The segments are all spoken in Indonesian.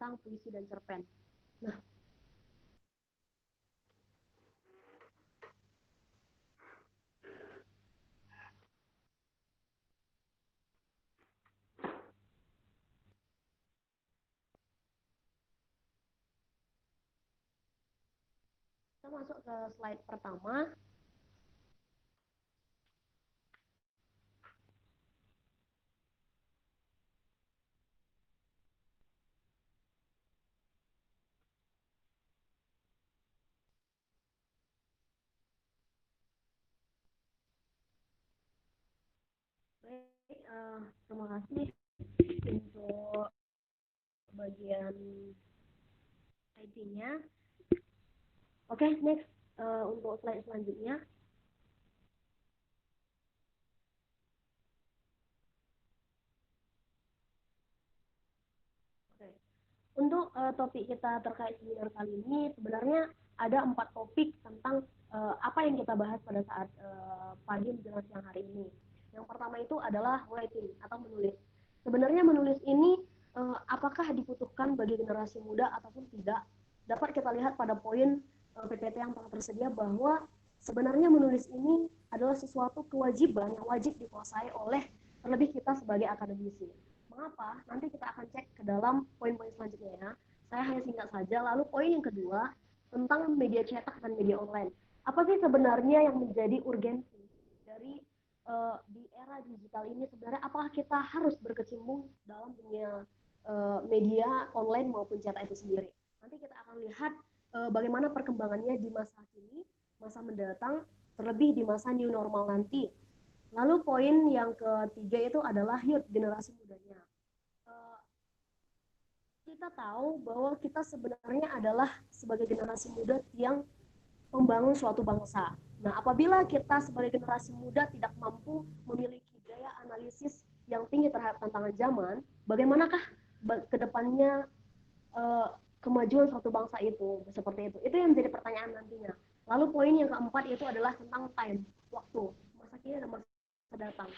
tentang puisi dan cerpen. Nah, kita masuk ke slide pertama. Baik, terima kasih untuk bagian ID-nya. Oke, next untuk slide selanjutnya. Oke. Untuk topik kita terkait seminar kali ini, sebenarnya ada 4 topik tentang apa yang kita bahas pada saat pagi menjelang siang hari ini. Yang pertama itu adalah writing atau menulis. Sebenarnya menulis ini apakah dibutuhkan bagi generasi muda ataupun tidak? Dapat kita lihat pada poin PPT yang telah tersedia bahwa sebenarnya menulis ini adalah sesuatu kewajiban yang wajib dikuasai oleh terlebih kita sebagai akademisi. Mengapa? Nanti kita akan cek ke dalam poin-poin selanjutnya ya. Saya hanya singkat saja. Lalu poin yang kedua tentang media cetak dan media online. Apa sih sebenarnya yang menjadi urgensi dari di era digital ini? Sebenarnya apakah kita harus berkecimpung dalam dunia media online maupun cetak itu sendiri? Nanti kita akan lihat bagaimana perkembangannya di masa kini, masa mendatang, terlebih di masa new normal nanti. Lalu poin yang ketiga itu adalah youth, generasi mudanya. Kita tahu bahwa kita sebenarnya adalah sebagai generasi muda yang membangun suatu bangsa. Nah, apabila kita sebagai generasi muda tidak mampu memiliki daya analisis yang tinggi terhadap tantangan zaman, bagaimanakah kedepannya kemajuan suatu bangsa itu seperti itu? Itu yang menjadi pertanyaan nantinya. Lalu poin yang keempat itu adalah tentang time, waktu, masa kini dan masa datang.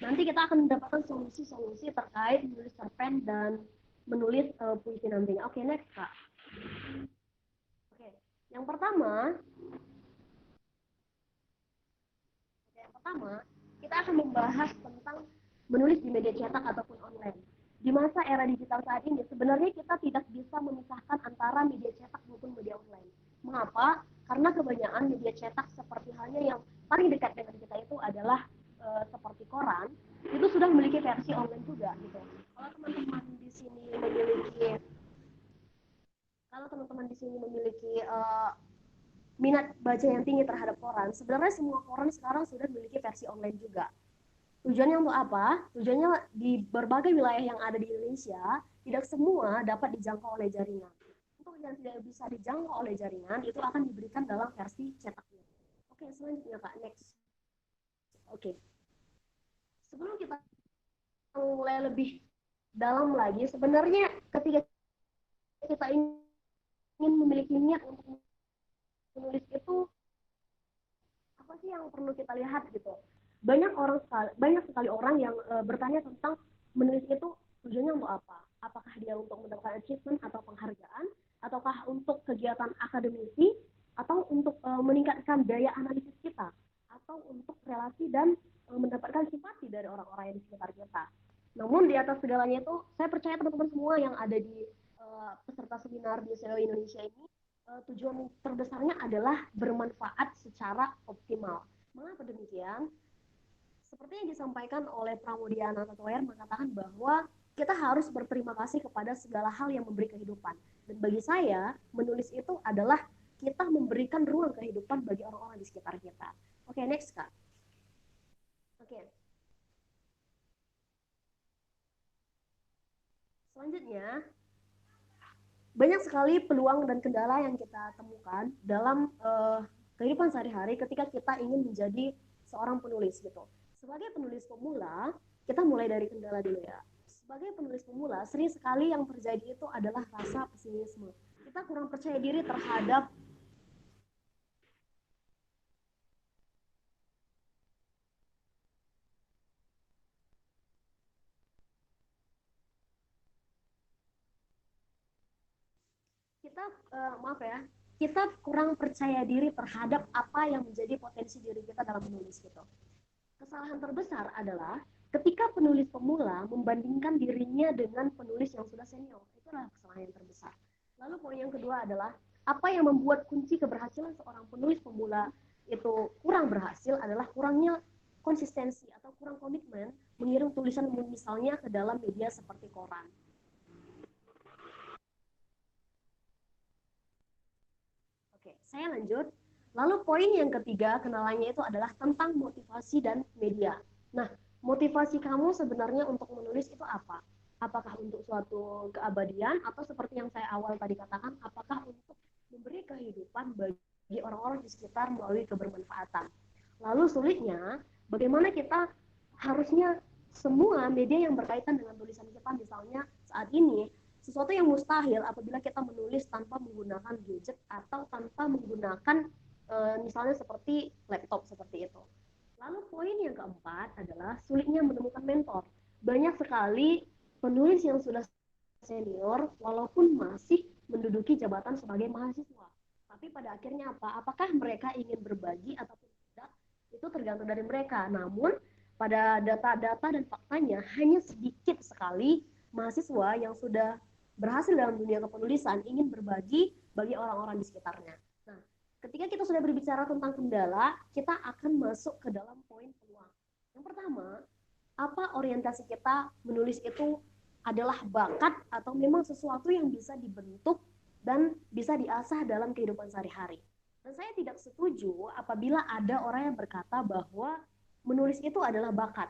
Nanti kita akan mendapatkan solusi-solusi terkait menulis cerpen dan menulis puisi nantinya. Oke, next Kak. Oke, yang pertama, kita akan membahas tentang menulis di media cetak ataupun online. Di masa era digital saat ini, sebenarnya kita tidak bisa memisahkan antara media cetak maupun media online. Mengapa? Karena kebanyakan media cetak seperti halnya yang paling dekat dengan kita itu adalah seperti koran, itu sudah memiliki versi online juga gitu. Kalau teman-teman di sini memiliki minat baca yang tinggi terhadap koran, sebenarnya semua koran sekarang sudah memiliki versi online juga. Tujuannya untuk apa? Tujuannya di berbagai wilayah yang ada di Indonesia, tidak semua dapat dijangkau oleh jaringan. Untuk yang tidak bisa dijangkau oleh jaringan, itu akan diberikan dalam versi cetaknya. Oke, selanjutnya Kak, next. Oke, sebelum kita mulai lebih dalam lagi, sebenarnya ketika kita ingin memiliki niat untuk menulis itu, apa sih yang perlu kita lihat gitu? Banyak sekali orang yang bertanya tentang menulis itu tujuannya untuk apa? Apakah dia untuk mendapatkan achievement atau penghargaan, ataukah untuk kegiatan akademisi, atau untuk meningkatkan daya analisis kita, atau untuk relasi dan mendapatkan simpati dari orang-orang yang di sekitar kita. Namun di atas segalanya itu, saya percaya teman-teman semua yang ada di peserta seminar di SEO Indonesia ini, tujuan terbesarnya adalah bermanfaat secara optimal. Mengapa demikian? Seperti yang disampaikan oleh Pramudia Natatoyer mengatakan bahwa kita harus berterima kasih kepada segala hal yang memberi kehidupan. Dan bagi saya, menulis itu adalah kita memberikan ruang kehidupan bagi orang-orang di sekitar kita. Oke, next Kak. Oke. Selanjutnya, banyak sekali peluang dan kendala yang kita temukan dalam kehidupan sehari-hari ketika kita ingin menjadi seorang penulis gitu. Sebagai penulis pemula, kita mulai dari kendala dulu ya. Sebagai penulis pemula, sering sekali yang terjadi itu adalah rasa pesimisme. Kita kurang percaya diri terhadap kita maaf ya, kita kurang percaya diri terhadap apa yang menjadi potensi diri kita dalam menulis gitu. Kesalahan terbesar adalah ketika penulis pemula membandingkan dirinya dengan penulis yang sudah senior. Itulah kesalahan yang terbesar. Lalu poin yang kedua adalah apa yang membuat kunci keberhasilan seorang penulis pemula itu kurang berhasil adalah kurangnya konsistensi atau kurang komitmen mengirim tulisan misalnya ke dalam media seperti koran. Oke, saya lanjut. Lalu poin yang ketiga kenalannya itu adalah tentang motivasi dan media. Nah, motivasi kamu sebenarnya untuk menulis itu apa? Apakah untuk suatu keabadian atau seperti yang saya awal tadi katakan, apakah untuk memberi kehidupan bagi orang-orang di sekitar melalui kebermanfaatan? Lalu sulitnya, bagaimana kita harusnya semua media yang berkaitan dengan tulisan kita, misalnya saat ini sesuatu yang mustahil apabila kita menulis tanpa menggunakan gadget atau tanpa menggunakan misalnya seperti laptop seperti itu. Lalu poin yang keempat adalah sulitnya menemukan mentor. Banyak sekali penulis yang sudah senior walaupun masih menduduki jabatan sebagai mahasiswa. Tapi pada akhirnya apa? Apakah mereka ingin berbagi ataupun tidak? Itu tergantung dari mereka. Namun pada data-data dan faktanya hanya sedikit sekali mahasiswa yang sudah berhasil dalam dunia kepenulisan ingin berbagi bagi orang-orang di sekitarnya. Nah, ketika kita sudah berbicara tentang kendala, kita akan masuk ke dalam poin peluang. Yang pertama, apa orientasi kita menulis itu adalah bakat atau memang sesuatu yang bisa dibentuk dan bisa diasah dalam kehidupan sehari-hari. Dan saya tidak setuju apabila ada orang yang berkata bahwa menulis itu adalah bakat.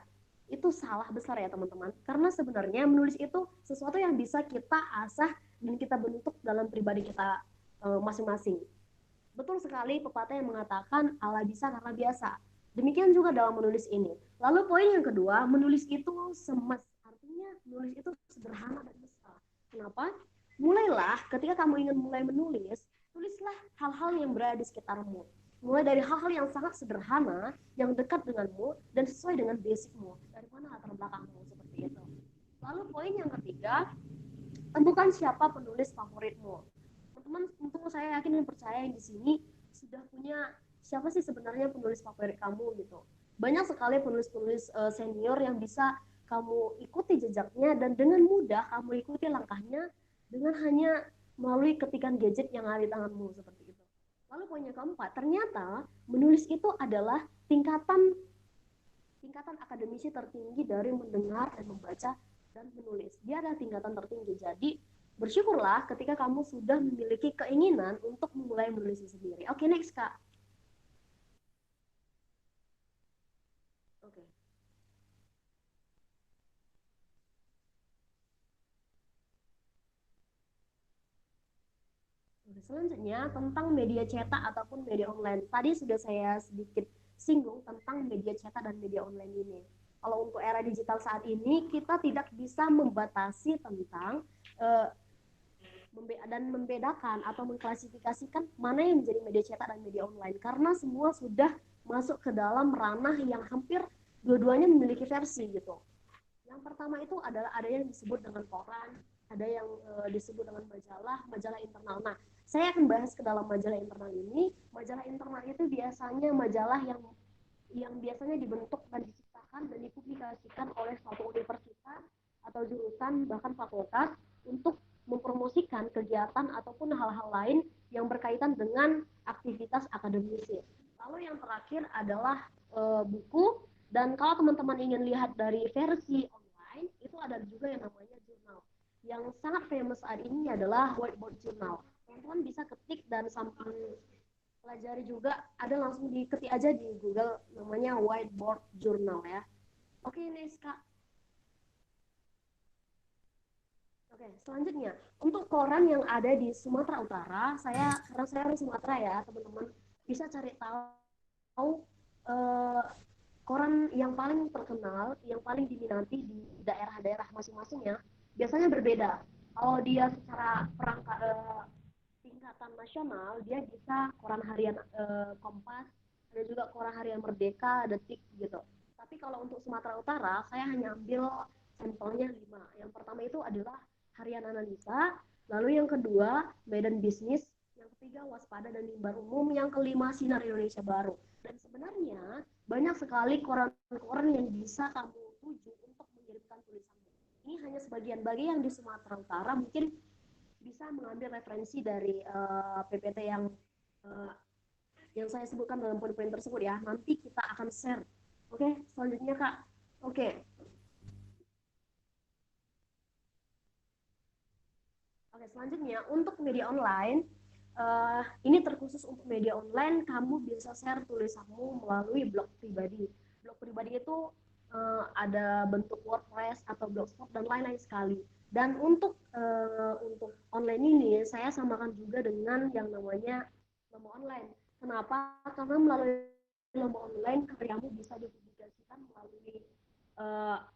Itu salah besar ya teman-teman. Karena sebenarnya menulis itu sesuatu yang bisa kita asah dan kita bentuk dalam pribadi kita masing-masing. Betul sekali pepatah yang mengatakan Allah bisa karena biasa. Demikian juga dalam menulis ini. Lalu poin yang kedua, menulis itu semes. Artinya menulis itu sederhana dan mesra. Kenapa? Mulailah ketika kamu ingin mulai menulis, tulislah hal-hal yang berada di sekitarmu. Mulai dari hal-hal yang sangat sederhana, yang dekat denganmu, dan sesuai dengan basicmu. Dari mana latar belakangmu, seperti itu. Lalu poin yang ketiga, temukan siapa penulis favoritmu. Teman-teman, tentu saya yakin dan percaya yang di sini sudah punya siapa sih sebenarnya penulis favorit kamu gitu. Banyak sekali penulis-penulis senior yang bisa kamu ikuti jejaknya dan dengan mudah kamu ikuti langkahnya dengan hanya melalui ketikan gadget yang ada di tanganmu seperti itu. Lalu poin yang keempat, ternyata menulis itu adalah tingkatan tingkatan akademisi tertinggi dari mendengar dan membaca dan menulis. Dia adalah tingkatan tertinggi. Jadi bersyukurlah ketika kamu sudah memiliki keinginan untuk memulai menulis sendiri. Oke, next Kak. Oke. Selanjutnya tentang media cetak ataupun media online. Tadi sudah saya sedikit singgung tentang media cetak dan media online ini. Kalau untuk era digital saat ini kita tidak bisa membatasi tentang uh, dan membedakan atau mengklasifikasikan mana yang menjadi media cetak dan media online karena semua sudah masuk ke dalam ranah yang hampir dua-duanya memiliki versi gitu. Yang pertama itu adalah ada yang disebut dengan koran, ada yang disebut dengan majalah, majalah internal. Nah, saya akan bahas ke dalam majalah internal ini. Majalah internal itu biasanya majalah yang biasanya dibentuk dan diciptakan dan dipublikasikan oleh suatu universitas atau jurusan bahkan fakultas untuk mempromosikan kegiatan ataupun hal-hal lain yang berkaitan dengan aktivitas akademisi. Lalu yang terakhir adalah buku, dan kalau teman-teman ingin lihat dari versi online itu ada juga yang namanya jurnal. Yang sangat famous saat ini adalah whiteboard journal. Teman-teman bisa ketik dan sambil pelajari juga, ada langsung diketik aja di Google namanya whiteboard journal ya. Oke, next Kak. Oke, selanjutnya untuk koran yang ada di Sumatera Utara, karena saya orang Sumatera ya teman-teman, bisa cari tahu eh, koran yang paling terkenal, yang paling diminati di daerah-daerah masing-masingnya, biasanya berbeda. Kalau dia secara tingkatan nasional, dia bisa koran harian Kompas, ada juga koran harian Merdeka, Detik gitu. Tapi kalau untuk Sumatera Utara, saya hanya ambil sampelnya 5. Yang pertama itu adalah Harian Analisa, Lalu yang kedua, medan bisnis. Yang ketiga, waspada dan mimbar umum. Yang kelima, sinar Indonesia baru. Dan sebenarnya banyak sekali koran-koran yang bisa kamu tuju untuk mengirimkan tulisanmu. Ini hanya sebagian bagi yang di Sumatera Utara mungkin bisa mengambil referensi dari PPT uh, yang saya sebutkan dalam poin-poin tersebut ya. Nanti kita akan share. Oke, selanjutnya Kak. Oke. Oke, selanjutnya untuk media online, ini terkhusus untuk media online, kamu bisa share tulisanmu melalui blog pribadi. Blog pribadi itu ada bentuk WordPress atau Blogspot dan lain-lain sekali. Dan untuk online ini saya samakan juga dengan yang namanya lomba online. Kenapa? Karena melalui lomba online karyamu bisa dipublikasikan melalui uh,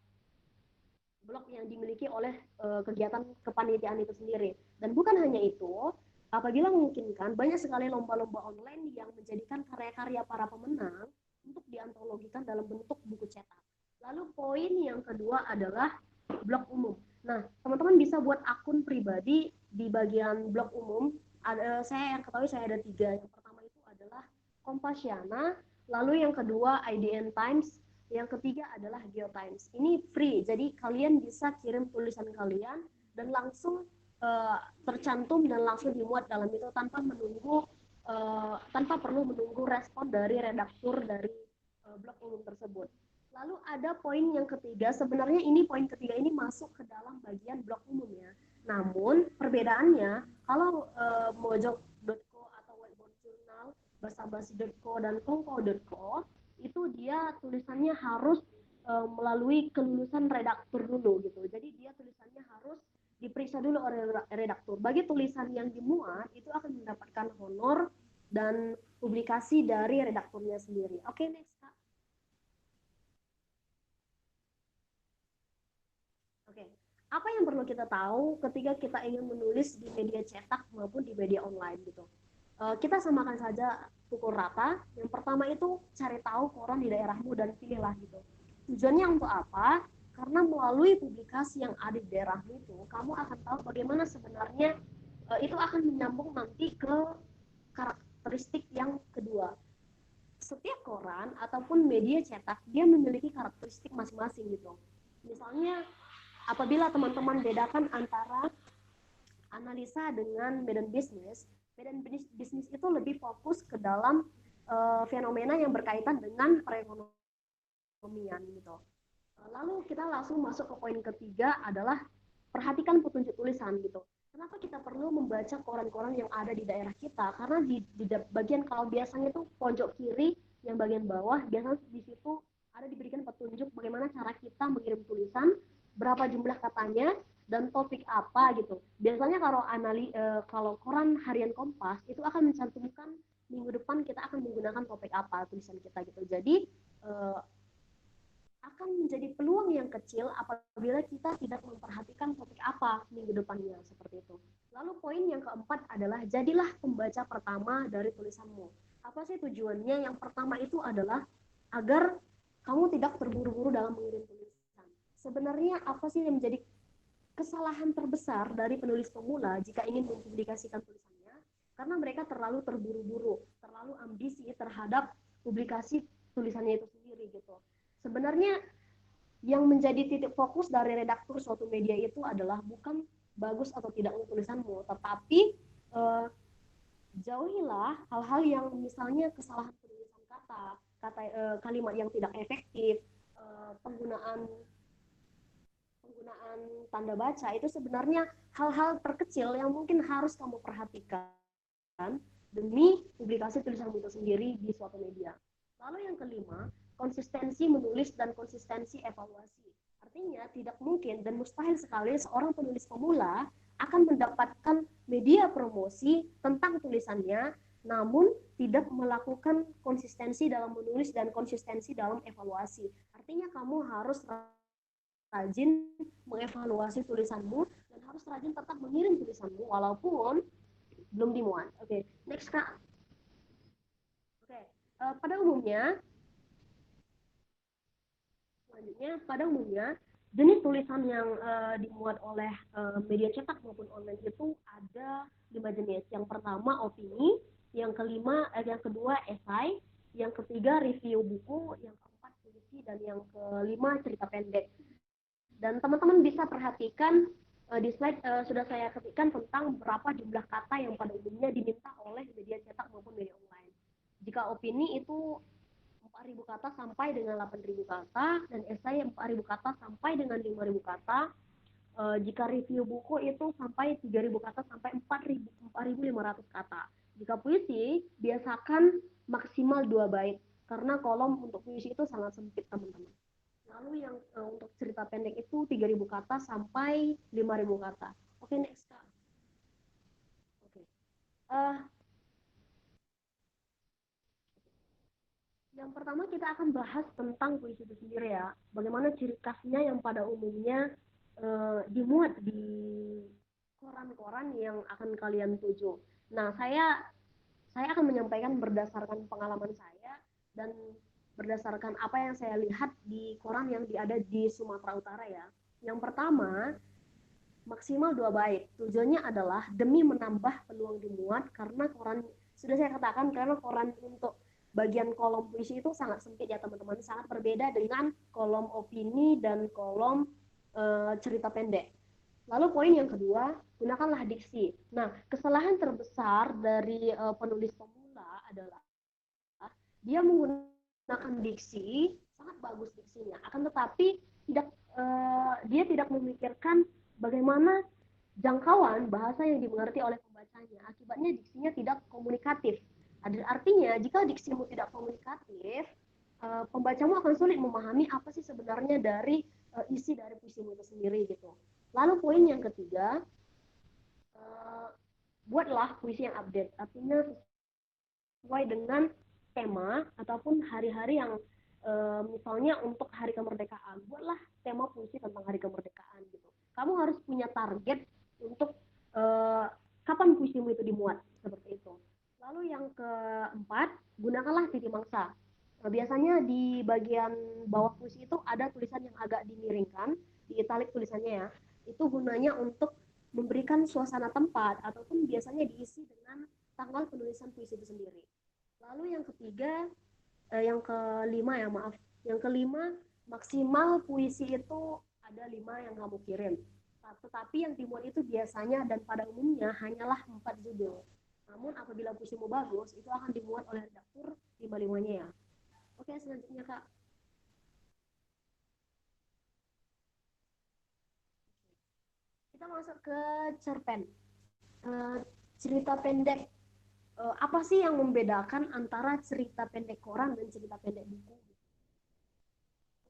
blog yang dimiliki oleh kegiatan kepanitiaan itu sendiri. Dan bukan hanya itu, apabila memungkinkan, banyak sekali lomba-lomba online yang menjadikan karya-karya para pemenang untuk diantologikan dalam bentuk buku cetak. Lalu poin yang kedua adalah blog umum. Nah, teman-teman bisa buat akun pribadi di bagian blog umum. Saya yang ketahui saya ada 3. Yang pertama itu adalah Kompasiana, lalu yang kedua IDN Times, yang ketiga adalah GeoTimes. Ini free, jadi kalian bisa kirim tulisan kalian dan langsung tercantum dan langsung dimuat dalam itu tanpa perlu menunggu respon dari redaktur dari blog umum tersebut. Lalu ada poin yang ketiga, sebenarnya ini poin ketiga ini masuk ke dalam bagian blog umum ya. Namun perbedaannya kalau mojok.co atau Whiteboard Journal, basabasi.co dan kongko.co itu dia tulisannya harus melalui kelulusan redaktur dulu gitu. Jadi dia tulisannya harus diperiksa dulu oleh redaktur. Bagi tulisan yang dimuat itu akan mendapatkan honor dan publikasi dari redakturnya sendiri. Oke, next Kak. Oke. Apa yang perlu kita tahu ketika kita ingin menulis di media cetak maupun di media online gitu? Kita samakan saja pukul rata. Yang pertama itu cari tahu koran di daerahmu dan pilihlah gitu. Tujuannya untuk apa? Karena melalui publikasi yang ada di daerahmu itu, kamu akan tahu bagaimana sebenarnya itu akan menyambung nanti ke karakteristik yang kedua. Setiap koran ataupun media cetak dia memiliki karakteristik masing-masing gitu. Misalnya apabila teman-teman bedakan antara analisa dengan medan bisnis, medan bisnis itu lebih fokus ke dalam fenomena yang berkaitan dengan perekonomian gitu. Lalu kita langsung masuk ke poin ketiga adalah perhatikan petunjuk tulisan gitu. Kenapa kita perlu membaca koran-koran yang ada di daerah kita? Karena di bagian kalau biasanya itu pojok kiri yang bagian bawah, biasanya di situ ada diberikan petunjuk bagaimana cara kita mengirim tulisan, berapa jumlah katanya, dan topik apa gitu. Biasanya kalau koran harian Kompas itu akan mencantumkan minggu depan kita akan menggunakan topik apa tulisan kita gitu. Jadi eh, akan menjadi peluang yang kecil apabila kita tidak memperhatikan topik apa minggu depannya seperti itu. Lalu poin yang keempat adalah jadilah pembaca pertama dari tulisanmu. Apa sih tujuannya? Yang pertama itu adalah agar kamu tidak terburu-buru dalam mengirim tulisan. Sebenarnya apa sih yang menjadi kesalahan terbesar dari penulis pemula jika ingin mempublikasikan tulisannya? Karena mereka terlalu terburu-buru, terlalu ambisi terhadap publikasi tulisannya itu sendiri gitu. Sebenarnya yang menjadi titik fokus dari redaktur suatu media itu adalah bukan bagus atau tidaknya tulisanmu, tetapi eh, jauhilah hal-hal yang misalnya kesalahan penulisan kalimat yang tidak efektif, penggunaan penggunaan tanda baca itu sebenarnya hal-hal terkecil yang mungkin harus kamu perhatikan demi publikasi tulisan itu sendiri di suatu media. Lalu yang kelima, konsistensi menulis dan konsistensi evaluasi. Artinya tidak mungkin dan mustahil sekali seorang penulis pemula akan mendapatkan media promosi tentang tulisannya namun tidak melakukan konsistensi dalam menulis dan konsistensi dalam evaluasi. Artinya kamu harus rajin mengevaluasi tulisanmu dan harus rajin tetap mengirim tulisanmu walaupun belum dimuat. Oke, next Kak. Oke, pada umumnya selanjutnya pada umumnya jenis tulisan yang dimuat oleh media cetak maupun online itu Yang pertama opini, yang kedua esai, yang ketiga review buku, yang keempat puisi, dan yang kelima cerita pendek. Dan teman-teman bisa perhatikan di slide sudah saya ketikkan tentang berapa jumlah kata yang pada umumnya diminta oleh media cetak maupun media online. Jika opini itu 4.000 kata sampai dengan 8.000 kata, dan esai 4.000 kata sampai dengan 5.000 kata. Jika review buku itu sampai 3.000 kata sampai 4.500 kata. Jika puisi, biasakan maksimal 2 bait, karena kolom untuk puisi itu sangat sempit, teman-teman. Lalu yang untuk cerita pendek itu 3.000 kata sampai 5.000 kata. Oke, next, Kak. Oke. Uh, yang pertama kita akan bahas tentang puisi itu sendiri ya. Bagaimana ciri khasnya yang pada umumnya dimuat di koran-koran yang akan kalian tuju. Nah, saya akan menyampaikan berdasarkan pengalaman saya dan berdasarkan apa yang saya lihat di koran yang ada di Sumatera Utara ya. Yang pertama, maksimal 2 bait. Tujuannya adalah demi menambah peluang dimuat, karena koran, sudah saya katakan, karena koran untuk bagian kolom puisi itu sangat sempit ya teman-teman, sangat berbeda dengan kolom opini dan kolom cerita pendek. Lalu poin yang kedua, gunakanlah diksi. Nah, kesalahan terbesar dari penulis pemula adalah dia menggunakan diksi, sangat bagus diksinya, akan tetapi dia tidak memikirkan bagaimana jangkauan bahasa yang dimengerti oleh pembacanya. Akibatnya diksinya tidak komunikatif. Artinya, jika diksimu tidak komunikatif, pembacamu akan sulit memahami apa sih sebenarnya dari isi dari puisimu itu sendiri gitu. Lalu poin yang ketiga, buatlah puisi yang update. Artinya sesuai dengan tema ataupun hari-hari yang misalnya untuk hari kemerdekaan, buatlah tema puisi tentang hari kemerdekaan gitu. Kamu harus punya target untuk kapan puisimu itu dimuat, seperti itu. Lalu yang keempat, gunakanlah titi mangsa. Nah, biasanya di bagian bawah puisi itu ada tulisan yang agak dimiringkan, di italik tulisannya ya. Itu gunanya untuk memberikan suasana tempat ataupun biasanya diisi dengan tanggal penulisan puisi itu sendiri. Lalu yang ketiga, yang kelima ya maaf, yang kelima, maksimal puisi itu ada 5 yang kamu kirim. Tetapi yang dimuat itu biasanya dan pada umumnya hanyalah 4 judul. Namun apabila puisimu bagus, itu akan dimuat oleh redaktur 5-5-nya ya. Oke, selanjutnya Kak. Kita masuk ke cerpen. Cerita pendek. Apa sih yang membedakan antara cerita pendek koran dan cerita pendek buku?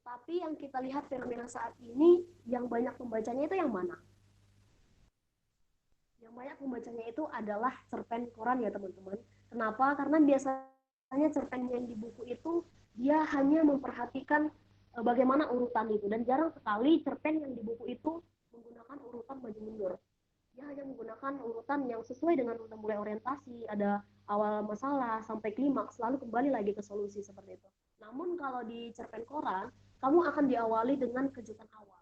Tapi yang kita lihat fenomena saat ini, yang banyak pembacanya itu yang mana? Yang banyak pembacanya itu adalah cerpen koran ya teman-teman. Kenapa? Karena biasanya cerpen yang di buku itu dia hanya memperhatikan bagaimana urutan itu, dan jarang sekali cerpen yang di buku itu menggunakan urutan maju mundur. Dia hanya menggunakan urutan yang sesuai dengan urutan mulai orientasi, ada awal masalah sampai klimaks, lalu kembali lagi ke solusi, seperti itu. Namun kalau di cerpen koran, kamu akan diawali dengan kejutan awal.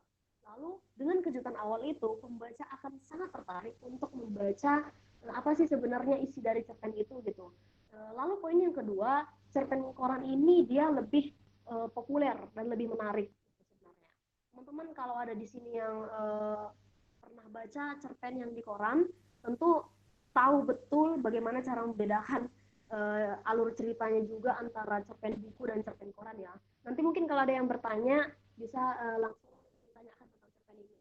Lalu dengan kejutan awal itu, pembaca akan sangat tertarik untuk membaca apa sih sebenarnya isi dari cerpen itu gitu. Lalu poin yang kedua, cerpen koran ini dia lebih populer dan lebih menarik sebenarnya. Teman-teman kalau ada di sini yang pernah baca cerpen yang di koran, tentu tahu betul bagaimana cara membedakan alur ceritanya juga antara cerpen buku dan cerpen koran ya. Nanti mungkin kalau ada yang bertanya bisa langsung ditanyakan tentang cerpen ini.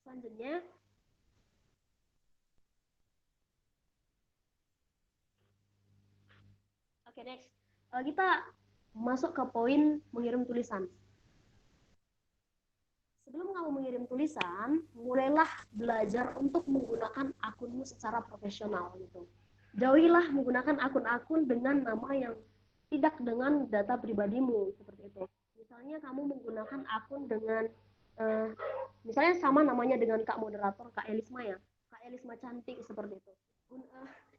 Selanjutnya, oke, next. Kita masuk ke poin mengirim tulisan. Sebelum kamu mengirim tulisan, mulailah belajar untuk menggunakan akunmu secara profesional gitu. Jauhilah menggunakan akun-akun dengan nama yang tidak dengan data pribadimu, seperti itu. Misalnya kamu menggunakan akun dengan misalnya sama namanya dengan Kak moderator, Kak Elisma ya, Kak Elisma cantik, seperti itu.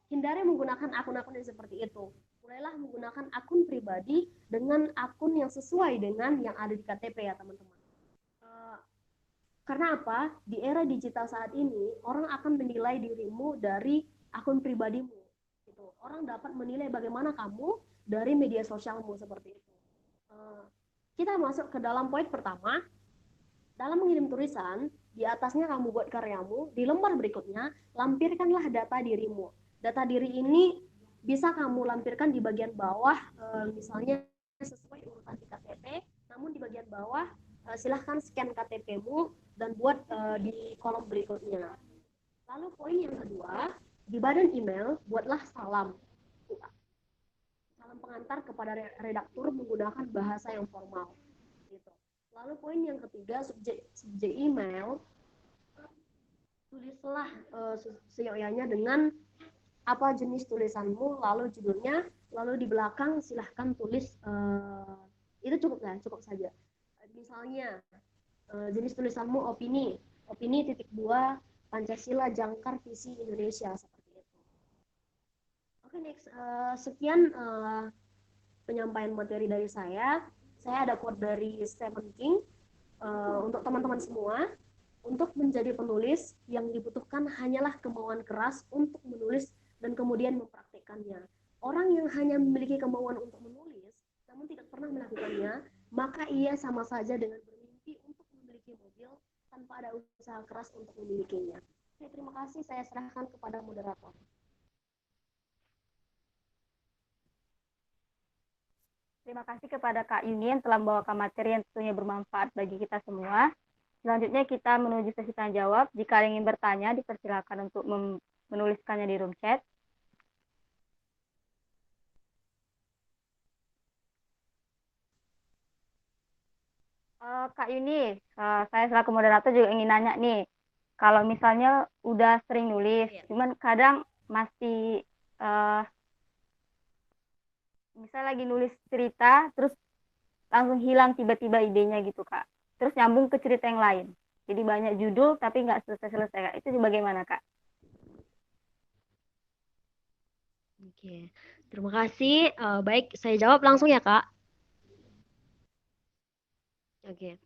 Hindari menggunakan akun-akun yang seperti itu. Mulailah menggunakan akun pribadi dengan akun yang sesuai dengan yang ada di KTP ya teman-teman. Karena apa? Di era digital saat ini, orang akan menilai dirimu dari akun pribadimu. Gitu. Orang dapat menilai bagaimana kamu dari media sosialmu seperti itu. Uh, kita masuk ke dalam poin pertama. Dalam mengirim tulisan, di atasnya kamu buat karyamu, di lembar berikutnya, lampirkanlah data dirimu. Data diri ini bisa kamu lampirkan di bagian bawah, misalnya sesuai urutan di KTP, namun di bagian bawah silahkan scan KTP-mu dan buat di kolom berikutnya. Lalu poin yang kedua, di badan email buatlah salam. Salam pengantar kepada redaktur menggunakan bahasa yang formal. Gitu. Lalu poin yang ketiga, subjek email, tulislah seyogyanya dengan apa jenis tulisanmu, lalu judulnya, lalu di belakang silahkan tulis itu cukup saja. Misalnya jenis tulisanmu opini titik 2 Pancasila jangkar visi Indonesia seperti itu. Oke, next. Sekian penyampaian materi dari saya. Saya ada quote dari Stephen King. Untuk teman-teman semua, untuk menjadi penulis yang dibutuhkan hanyalah kemauan keras untuk menulis dan kemudian mempraktikkannya. Orang yang hanya memiliki kemauan untuk menulis namun tidak pernah melakukannya, maka ia sama saja dengan bermimpi untuk memiliki mobil tanpa ada usaha keras untuk memilikinya. Oke, terima kasih. Saya serahkan kepada moderator. Terima kasih kepada Kak Yuni yang telah membawakan materi yang tentunya bermanfaat bagi kita semua. Selanjutnya kita menuju sesi tanya jawab. Jika ingin bertanya, dipersilakan untuk menuliskannya di room chat. Kak Yuni, saya selaku moderator juga ingin nanya nih, kalau misalnya udah sering nulis, cuman kadang masih misal lagi nulis cerita, terus langsung hilang tiba-tiba idenya gitu Kak. Terus nyambung ke cerita yang lain. Jadi banyak judul tapi nggak selesai-selesai Kak. Itu bagaimana Kak? Oke, terima kasih. Baik, saya jawab langsung ya Kak. Oke.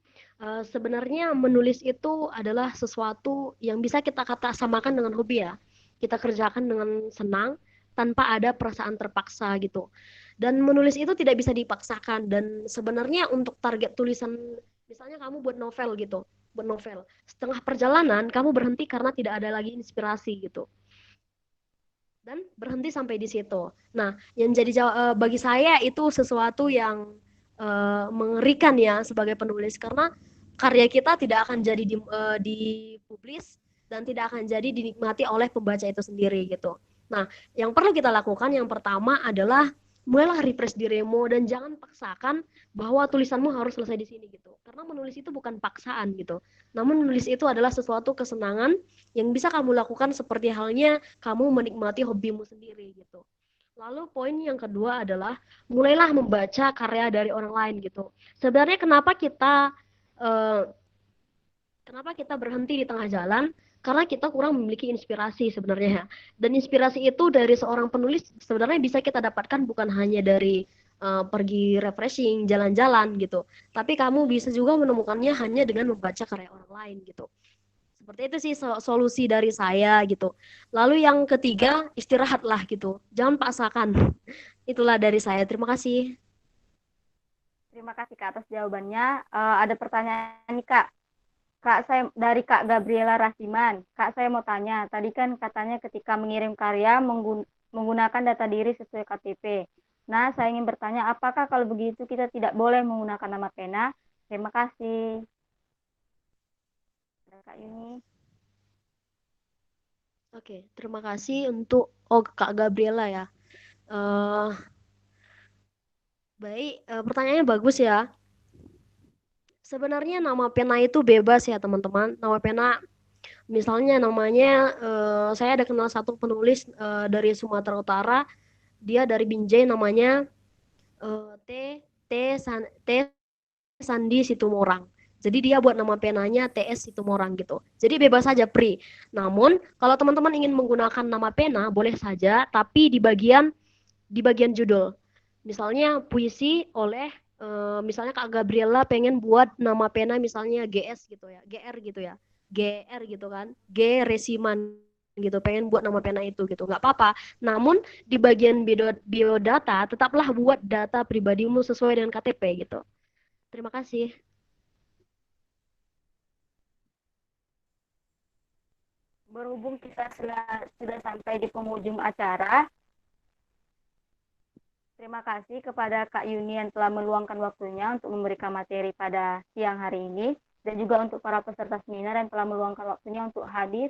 Sebenarnya menulis itu adalah sesuatu yang bisa kita samakan dengan hobi ya. Kita kerjakan dengan senang tanpa ada perasaan terpaksa gitu. Dan menulis itu tidak bisa dipaksakan, dan sebenarnya untuk target tulisan, misalnya kamu buat novel gitu, buat novel. Setengah perjalanan kamu berhenti karena tidak ada lagi inspirasi gitu. Dan berhenti sampai di situ. Nah, yang jadi bagi saya itu sesuatu yang mengerikan ya sebagai penulis, karena karya kita tidak akan jadi dipublis dan tidak akan jadi dinikmati oleh pembaca itu sendiri gitu. Nah, yang perlu kita lakukan yang pertama adalah mulailah refresh dirimu dan jangan paksakan bahwa tulisanmu harus selesai di sini gitu. Karena menulis itu bukan paksaan gitu. Namun menulis itu adalah sesuatu kesenangan yang bisa kamu lakukan seperti halnya kamu menikmati hobimu sendiri gitu. Lalu poin yang kedua adalah mulailah membaca karya dari orang lain gitu. Sebenarnya eh, kenapa kita berhenti di tengah jalan? Karena kita kurang memiliki inspirasi sebenarnya. Dan inspirasi itu dari seorang penulis sebenarnya bisa kita dapatkan bukan hanya dari pergi refreshing, jalan-jalan gitu. Tapi kamu bisa juga menemukannya hanya dengan membaca karya orang lain gitu. Seperti itu sih solusi dari saya gitu. Lalu yang ketiga, istirahatlah gitu. Jangan paksakan. Itulah dari saya. Terima kasih. Terima kasih Kak atas jawabannya. Ada pertanyaan nih Kak. Kak saya dari Kak Gabriela Rasiman. Kak saya mau tanya, tadi kan katanya ketika mengirim karya menggunakan data diri sesuai KTP. Nah, saya ingin bertanya, apakah kalau begitu kita tidak boleh menggunakan nama pena? Terima kasih. Kak Yuni. Oke, terima kasih untuk Kak Gabriela ya. Uh, Baik, pertanyaannya bagus ya. Sebenarnya nama pena itu bebas ya teman-teman. Nama pena, misalnya namanya, saya ada kenal satu penulis dari Sumatera Utara. Dia dari Binjai, namanya T T T Sandi Situmorang. Jadi dia buat nama penanya TS Situmorang gitu. Jadi bebas saja Pri. Namun kalau teman-teman ingin menggunakan nama pena boleh saja, tapi di bagian judul. Misalnya puisi oleh misalnya Kak Gabriela pengen buat nama pena misalnya GS gitu ya, GR gitu ya. GR gitu kan. G Resiman gitu, pengen buat nama pena itu gitu, nggak apa-apa. Namun di bagian biodata tetaplah buat data pribadimu sesuai dengan KTP gitu. Terima kasih. Berhubung kita sudah sampai di penghujung acara, terima kasih kepada Kak Yuni yang telah meluangkan waktunya untuk memberikan materi pada siang hari ini, dan juga untuk para peserta seminar yang telah meluangkan waktunya untuk hadir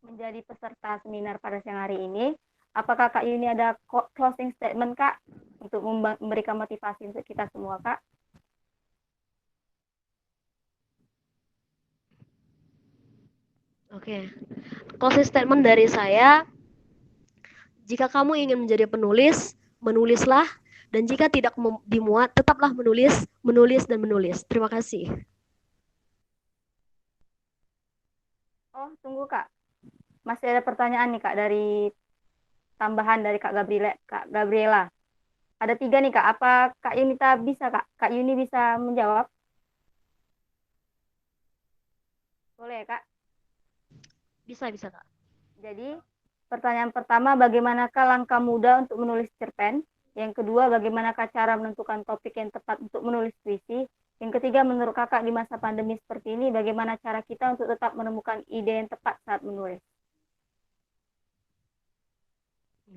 menjadi peserta seminar pada siang hari ini. Apakah Kak Yuni ada closing statement, Kak, untuk memberikan motivasi untuk kita semua, Kak? Oke, closing statement dari saya, jika kamu ingin menjadi penulis, menulislah, dan jika tidak dimuat, tetaplah menulis, menulis, dan menulis. Terima kasih. Oh, tunggu, Kak. Masih ada pertanyaan nih, Kak, dari tambahan dari Kak Gabriela. Ada 3 nih, Kak. Apa Kak Yunita bisa, Kak? Kak Yuni bisa menjawab? Boleh, Kak? Bisa, bisa, Kak. Jadi, pertanyaan pertama, bagaimanakah langkah mudah untuk menulis cerpen? Yang kedua, bagaimanakah cara menentukan topik yang tepat untuk menulis puisi? Yang ketiga, menurut Kakak di masa pandemi seperti ini, bagaimana cara kita untuk tetap menemukan ide yang tepat saat menulis?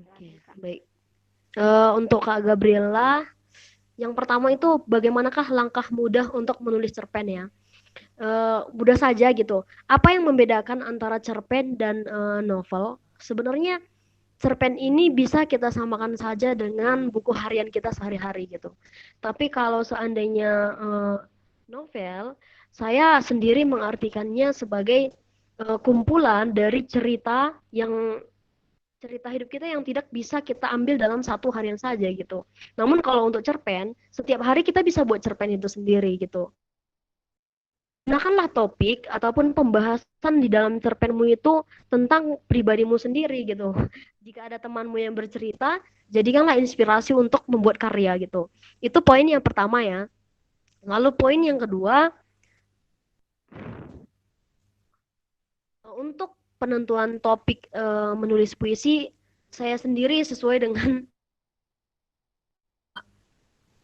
Oke, baik. Untuk Kak Gabriela, yang pertama itu bagaimanakah langkah mudah untuk menulis cerpen ya? Mudah saja gitu. Apa yang membedakan antara cerpen dan novel? Sebenarnya cerpen ini bisa kita samakan saja dengan buku harian kita sehari-hari gitu. Tapi kalau seandainya novel, saya sendiri mengartikannya sebagai kumpulan dari cerita hidup kita yang tidak bisa kita ambil dalam satu harian saja gitu. Namun kalau untuk cerpen, setiap hari kita bisa buat cerpen itu sendiri gitu. Gunakanlah topik ataupun pembahasan di dalam cerpenmu itu tentang pribadimu sendiri gitu. Jika ada temanmu yang bercerita, jadikanlah inspirasi untuk membuat karya gitu. Itu poin yang pertama ya. Lalu poin yang kedua, untuk penentuan topik menulis puisi, saya sendiri sesuai dengan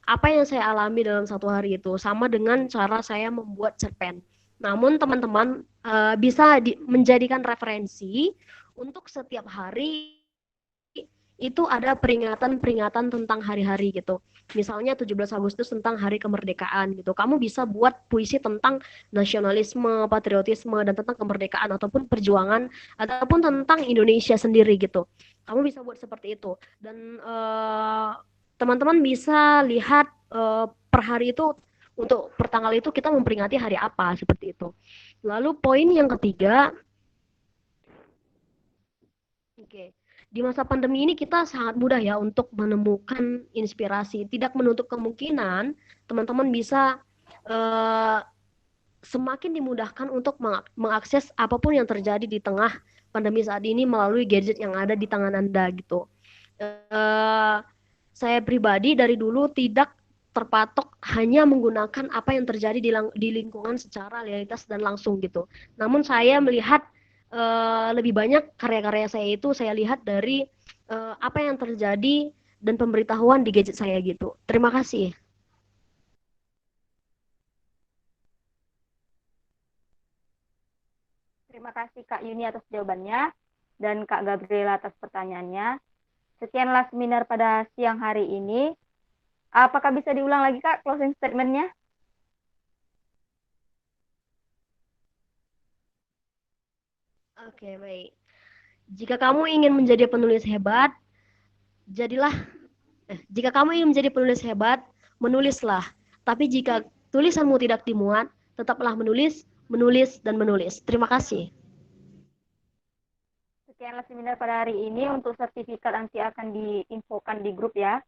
apa yang saya alami dalam satu hari itu, sama dengan cara saya membuat cerpen. Namun teman-teman bisa menjadikan referensi untuk setiap hari itu ada peringatan-peringatan tentang hari-hari gitu. Misalnya 17 Agustus tentang hari kemerdekaan gitu. Kamu bisa buat puisi tentang nasionalisme, patriotisme, dan tentang kemerdekaan ataupun perjuangan ataupun tentang Indonesia sendiri gitu. Kamu bisa buat seperti itu. Dan teman-teman bisa lihat per hari itu untuk pertanggal itu kita memperingati hari apa seperti itu. Lalu poin yang ketiga, oke. Di masa pandemi ini kita sangat mudah ya untuk menemukan inspirasi. Tidak menutup kemungkinan teman-teman bisa eh, semakin dimudahkan untuk mengakses apapun yang terjadi di tengah pandemi saat ini melalui gadget yang ada di tangan Anda gitu. Eh, saya pribadi dari dulu tidak terpatok hanya menggunakan apa yang terjadi di lingkungan secara realitas dan langsung gitu. Namun saya melihat lebih banyak karya-karya saya itu saya lihat dari apa yang terjadi dan pemberitahuan di gadget saya gitu. Terima kasih. Terima kasih Kak Yuni atas jawabannya dan Kak Gabriela atas pertanyaannya. Sekianlah seminar pada siang hari ini. Apakah bisa diulang lagi Kak closing statement-nya? Oke, baik. Jika kamu ingin menjadi penulis hebat, jadilah jika kamu ingin menjadi penulis hebat, menulislah. Tapi jika tulisanmu tidak dimuat, tetaplah menulis, menulis, dan menulis. Terima kasih. Sekianlah seminar pada hari ini. Untuk sertifikat nanti akan diinfokan di grup ya.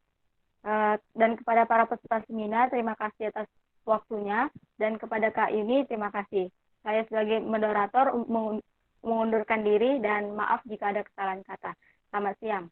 Dan kepada para peserta seminar, terima kasih atas waktunya. Dan kepada Kak Yuni, terima kasih. Saya sebagai moderator mengundurkan diri dan maaf jika ada kesalahan kata. Selamat siang.